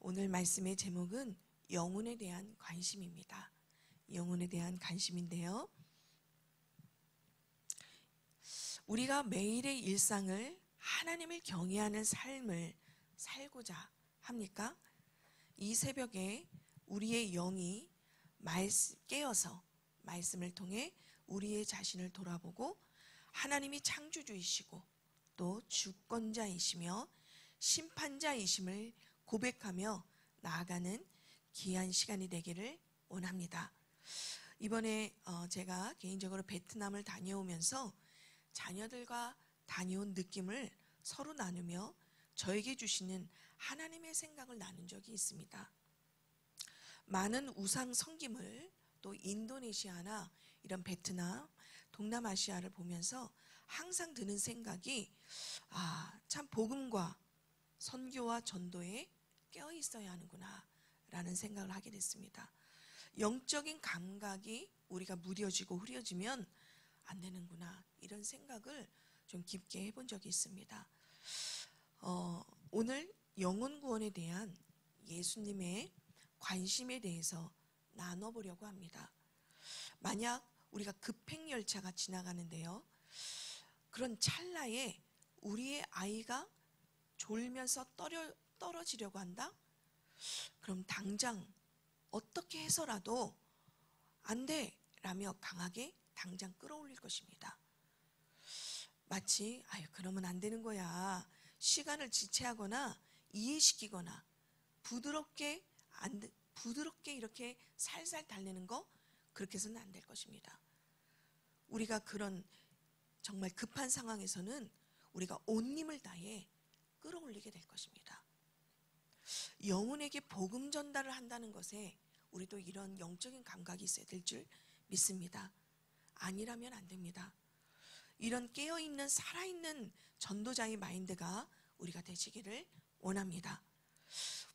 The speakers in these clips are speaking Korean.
오늘 말씀의 제목은 영혼에 대한 관심입니다. 영혼에 대한 관심인데요. 우리가 매일의 일상을 하나님을 경외하는 삶을 살고자 합니까? 이 새벽에 우리의 영이 깨어서 말씀을 통해 우리의 자신을 돌아보고 하나님이 창조주이시고 또 주권자이시며 심판자이심을 고백하며 나아가는 귀한 시간이 되기를 원합니다. 이번에 제가 개인적으로 베트남을 다녀오면서 자녀들과 다녀온 느낌을 서로 나누며 저에게 주시는 하나님의 생각을 나눈 적이 있습니다. 많은 우상 섬김을 또 인도네시아나 이런 베트남, 동남아시아를 보면서 항상 드는 생각이 참 복음과 선교와 전도에 깨어 있어야 하는구나 라는 생각을 하게 됐습니다. 영적인 감각이 우리가 무뎌지고 흐려지면 안 되는구나 이런 생각을 좀 깊게 해본 적이 있습니다. 오늘 영혼 구원에 대한 예수님의 관심에 대해서 나눠보려고 합니다. 만약 우리가 급행열차가 지나가는데요, 그런 찰나에 우리의 아이가 졸면서 떨어지려고 한다? 그럼 당장 어떻게 해서라도 안 돼! 라며 강하게 당장 끌어올릴 것입니다. 마치 그러면 안 되는 거야. 시간을 지체하거나 이해시키거나 부드럽게 이렇게 살살 달래는 거, 그렇게 해서는 안 될 것입니다. 우리가 그런 정말 급한 상황에서는 우리가 온 힘을 다해 끌어올리게 될 것입니다. 영혼에게 복음 전달을 한다는 것에 우리도 이런 영적인 감각이 있어야 될 줄 믿습니다. 아니라면 안 됩니다. 이런 깨어있는 살아있는 전도자의 마인드가 우리가 되시기를 원합니다.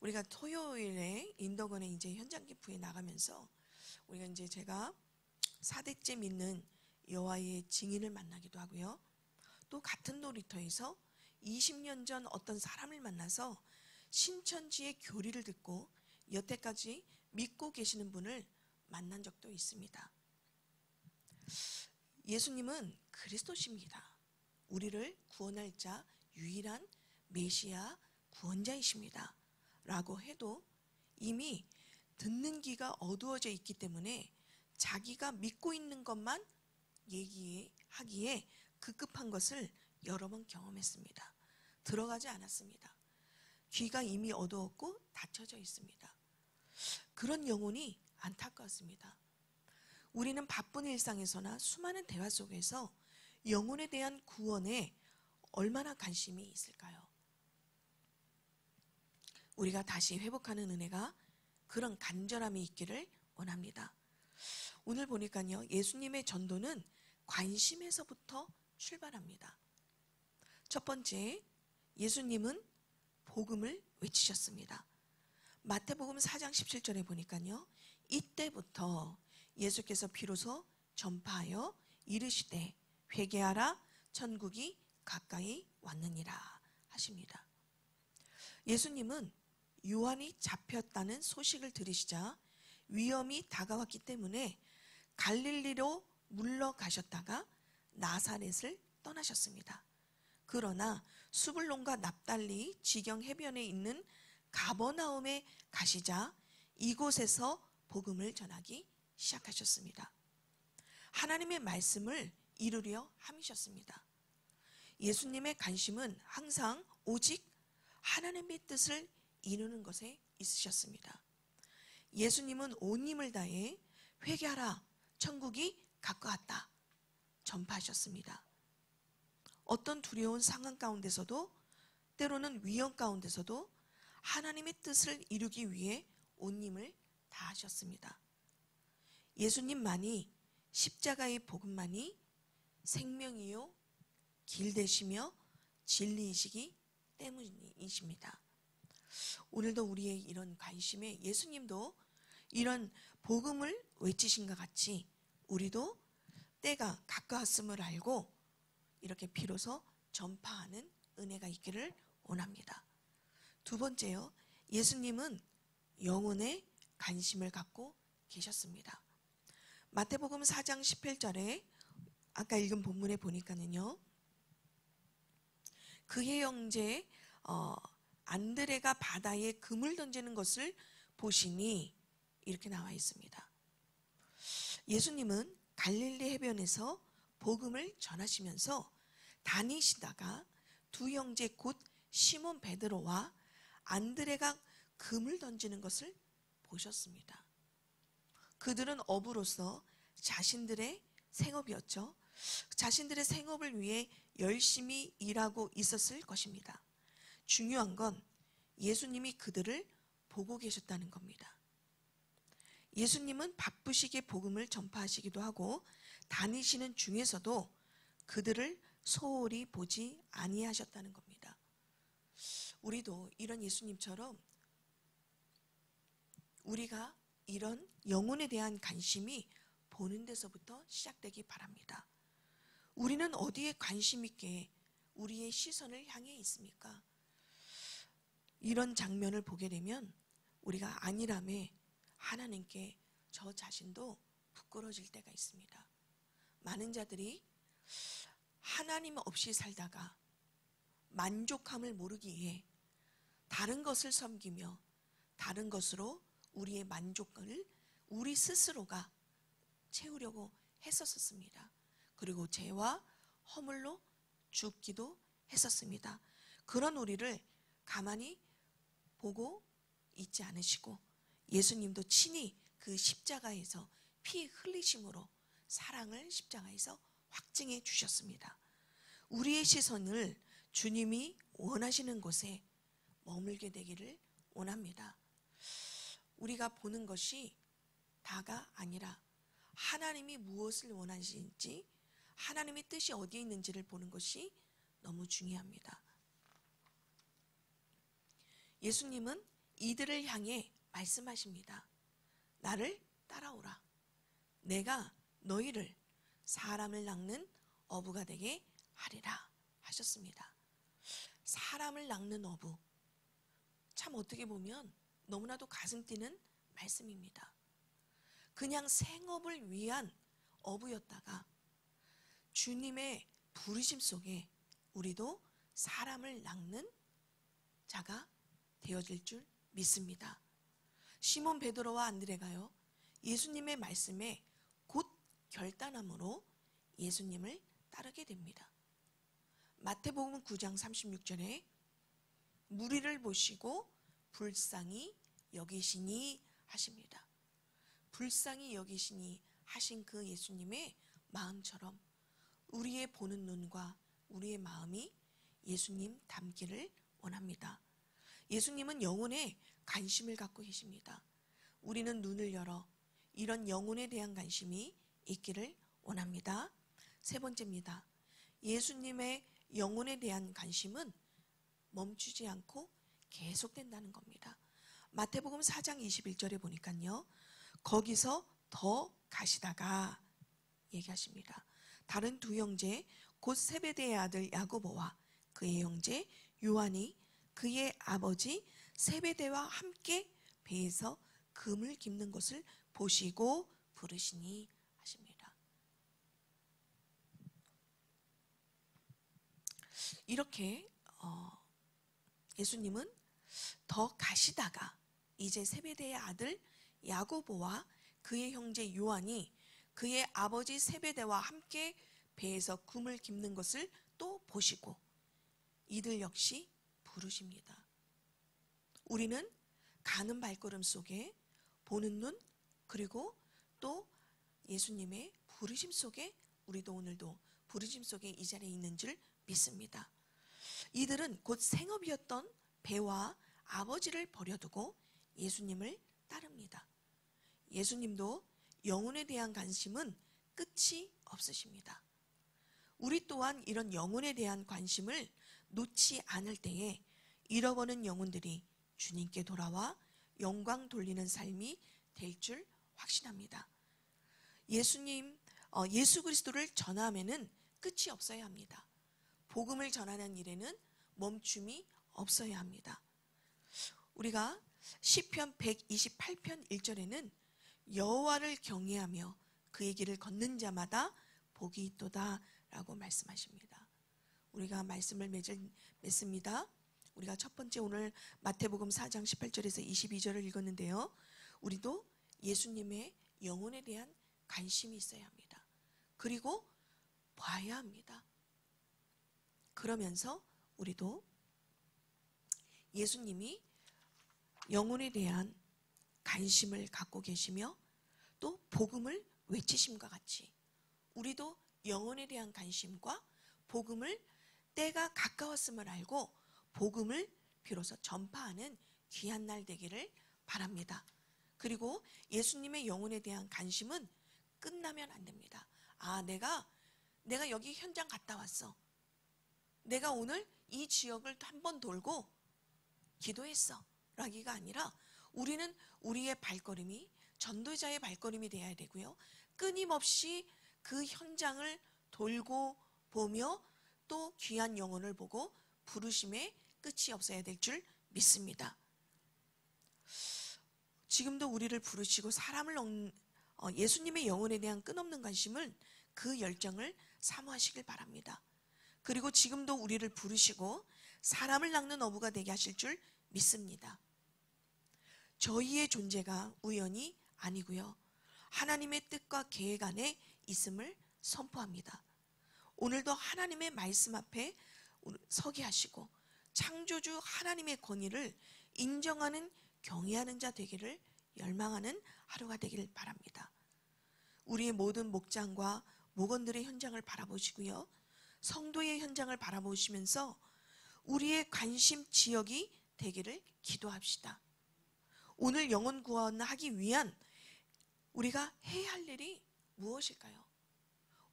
우리가 토요일에 인덕원에 이제 현장 기프에 나가면서 우리가 이제 제가 4대째 믿는 여호와의 증인을 만나기도 하고요. 또 같은 놀이터에서 20년 전 어떤 사람을 만나서 신천지의 교리를 듣고 여태까지 믿고 계시는 분을 만난 적도 있습니다. 예수님은 그리스도십니다. 우리를 구원할 자 유일한 메시아 구원자이십니다. 라고 해도 이미 듣는 귀가 어두워져 있기 때문에 자기가 믿고 있는 것만 얘기하기에 급급한 것을 여러 번 경험했습니다. 들어가지 않았습니다. 귀가 이미 어두웠고 닫혀져 있습니다. 그런 영혼이 안타까웠습니다. 우리는 바쁜 일상에서나 수많은 대화 속에서 영혼에 대한 구원에 얼마나 관심이 있을까요? 우리가 다시 회복하는 은혜가 그런 간절함이 있기를 원합니다. 오늘 보니까요, 예수님의 전도는 관심에서부터 출발합니다. 첫 번째, 예수님은 복음을 외치셨습니다. 마태복음 4장 17절에 보니까요, 이때부터 예수께서 비로소 전파하여 이르시되 회개하라 천국이 가까이 왔느니라 하십니다. 예수님은 요한이 잡혔다는 소식을 들으시자 위험이 다가왔기 때문에 갈릴리로 물러가셨다가 나사렛을 떠나셨습니다. 그러나 수불론과 납달리 지경 해변에 있는 가버나움에 가시자 이곳에서 복음을 전하기 시작하셨습니다. 하나님의 말씀을 이루려 함이셨습니다. 예수님의 관심은 항상 오직 하나님의 뜻을 이루는 것에 있으셨습니다. 예수님은 온 힘을 다해 회개하라 천국이 가까웠다 전파하셨습니다. 어떤 두려운 상황 가운데서도 때로는 위험 가운데서도 하나님의 뜻을 이루기 위해 온 힘을 다하셨습니다. 예수님만이 십자가의 복음만이 생명이요 길 되시며 진리이시기 때문이십니다. 오늘도 우리의 이런 관심에 예수님도 이런 복음을 외치신 것 같이 우리도 때가 가까웠음을 알고 이렇게 비로소 전파하는 은혜가 있기를 원합니다. 두 번째요, 예수님은 영혼에 관심을 갖고 계셨습니다. 마태복음 4장 18절에 아까 읽은 본문에 보니까는요, 그의 형제 안드레가 바다에 금을 던지는 것을 보시니 이렇게 나와 있습니다. 예수님은 갈릴리 해변에서 복음을 전하시면서 다니시다가 두 형제 곧 시몬 베드로와 안드레가 금을 던지는 것을 보셨습니다. 그들은 어부로서 자신들의 생업이었죠. 자신들의 생업을 위해 열심히 일하고 있었을 것입니다. 중요한 건 예수님이 그들을 보고 계셨다는 겁니다. 예수님은 바쁘시게 복음을 전파하시기도 하고 다니시는 중에서도 그들을 소홀히 보지 아니하셨다는 겁니다. 우리도 이런 예수님처럼 우리가 이런 영혼에 대한 관심이 보는 데서부터 시작되기 바랍니다. 우리는 어디에 관심 있게 우리의 시선을 향해 있습니까? 이런 장면을 보게 되면 우리가 안일함에 하나님께 저 자신도 부끄러질 때가 있습니다. 많은 자들이 하나님 없이 살다가 만족함을 모르기에 다른 것을 섬기며 다른 것으로 우리의 만족을 우리 스스로가 채우려고 했었습니다. 그리고 죄와 허물로 죽기도 했었습니다. 그런 우리를 가만히 보고 있지 않으시고 예수님도 친히 그 십자가에서 피 흘리심으로 사랑을 십자가에서 확증해 주셨습니다. 우리의 시선을 주님이 원하시는 곳에 머물게 되기를 원합니다. 우리가 보는 것이 다가 아니라 하나님이 무엇을 원하시는지, 하나님의 뜻이 어디에 있는지를 보는 것이 너무 중요합니다. 예수님은 이들을 향해 말씀하십니다. 나를 따라오라. 내가 너희를 사람을 낚는 어부가 되게 하리라 하셨습니다. 사람을 낚는 어부. 참 어떻게 보면 너무나도 가슴 뛰는 말씀입니다. 그냥 생업을 위한 어부였다가 주님의 부르심 속에 우리도 사람을 낚는 자가 되어질 줄 믿습니다. 시몬 베드로와 안드레가요, 예수님의 말씀에 곧 결단함으로 예수님을 따르게 됩니다. 마태복음 9장 36절에 무리를 보시고 불쌍히 여기시니 하십니다. 불쌍히 여기시니 하신 그 예수님의 마음처럼 우리의 보는 눈과 우리의 마음이 예수님 닮기를 원합니다. 예수님은 영혼에 관심을 갖고 계십니다. 우리는 눈을 열어 이런 영혼에 대한 관심이 있기를 원합니다. 세 번째입니다. 예수님의 영혼에 대한 관심은 멈추지 않고 계속된다는 겁니다. 마태복음 4장 21절에 보니까요, 거기서 더 가시다가 얘기하십니다. 다른 두 형제 곧 세베대의 아들 야고보와 그의 형제 요한이 그의 아버지 세베대와 함께 배에서 금을 깁는 것을 보시고 부르시니 하십니다. 이렇게 예수님은 더 가시다가 이제 세베대의 아들 야고보와 그의 형제 요한이 그의 아버지 세베대와 함께 배에서 금을 깁는 것을 또 보시고 이들 역시 부르십니다. 우리는 가는 발걸음 속에 보는 눈, 그리고 또 예수님의 부르심 속에 우리도 오늘도 부르심 속에 이 자리에 있는 줄 믿습니다. 이들은 곧 생업이었던 배와 아버지를 버려두고 예수님을 따릅니다. 예수님도 영혼에 대한 관심은 끝이 없으십니다. 우리 또한 이런 영혼에 대한 관심을 놓지 않을 때에 잃어버린 영혼들이 주님께 돌아와 영광 돌리는 삶이 될 줄 확신합니다. 예수 그리스도를 전함에는 끝이 없어야 합니다. 복음을 전하는 일에는 멈춤이 없어야 합니다. 우리가 시편 128편 1절에는 여호와를 경외하며 그의 길을 걷는 자마다 복이 있도다 라고 말씀하십니다. 우리가 말씀을 맺습니다. 우리가 첫 번째 오늘 마태복음 4장 18절에서 22절을 읽었는데요. 우리도 예수님의 영혼에 대한 관심이 있어야 합니다. 그리고 봐야 합니다. 그러면서 우리도 예수님이 영혼에 대한 관심을 갖고 계시며 또 복음을 외치심과 같이 우리도 영혼에 대한 관심과 복음을 때가 가까웠음을 알고 복음을 비로소 전파하는 귀한 날 되기를 바랍니다. 그리고 예수님의 영혼에 대한 관심은 끝나면 안 됩니다. 아, 내가 여기 현장 갔다 왔어. 내가 오늘 이 지역을 한번 돌고 기도했어. 라기가 아니라 우리는 우리의 발걸음이 전도자의 발걸음이 되어야 되고요. 끊임없이 그 현장을 돌고 보며 또 귀한 영혼을 보고 부르심의 끝이 없어야 될 줄 믿습니다. 지금도 우리를 부르시고 예수님의 영혼에 대한 끝없는 관심을 그 열정을 사모하시길 바랍니다. 그리고 지금도 우리를 부르시고 사람을 낚는 어부가 되게 하실 줄 믿습니다. 저희의 존재가 우연이 아니고요. 하나님의 뜻과 계획 안에 있음을 선포합니다. 오늘도 하나님의 말씀 앞에 서게 하시고 창조주 하나님의 권위를 인정하는 경외하는 자 되기를 열망하는 하루가 되기를 바랍니다. 우리의 모든 목장과 목원들의 현장을 바라보시고요. 성도의 현장을 바라보시면서 우리의 관심 지역이 되기를 기도합시다. 오늘 영혼 구원하기 위한 우리가 해야 할 일이 무엇일까요?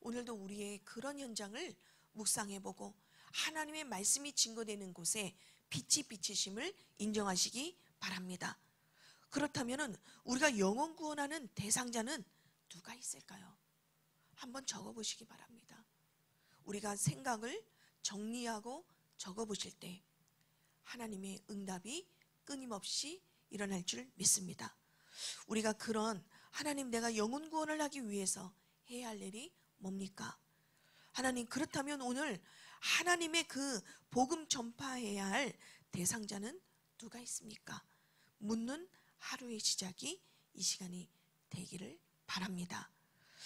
오늘도 우리의 그런 현장을 묵상해보고 하나님의 말씀이 증거되는 곳에 빛이 비치심을 인정하시기 바랍니다. 그렇다면 우리가 영혼 구원하는 대상자는 누가 있을까요? 한번 적어보시기 바랍니다. 우리가 생각을 정리하고 적어보실 때 하나님의 응답이 끊임없이 일어날 줄 믿습니다. 우리가 그런 하나님, 내가 영혼 구원을 하기 위해서 해야 할 일이 뭡니까? 하나님, 그렇다면 오늘 하나님의 그 복음 전파해야 할 대상자는 누가 있습니까? 묻는 하루의 시작이 이 시간이 되기를 바랍니다.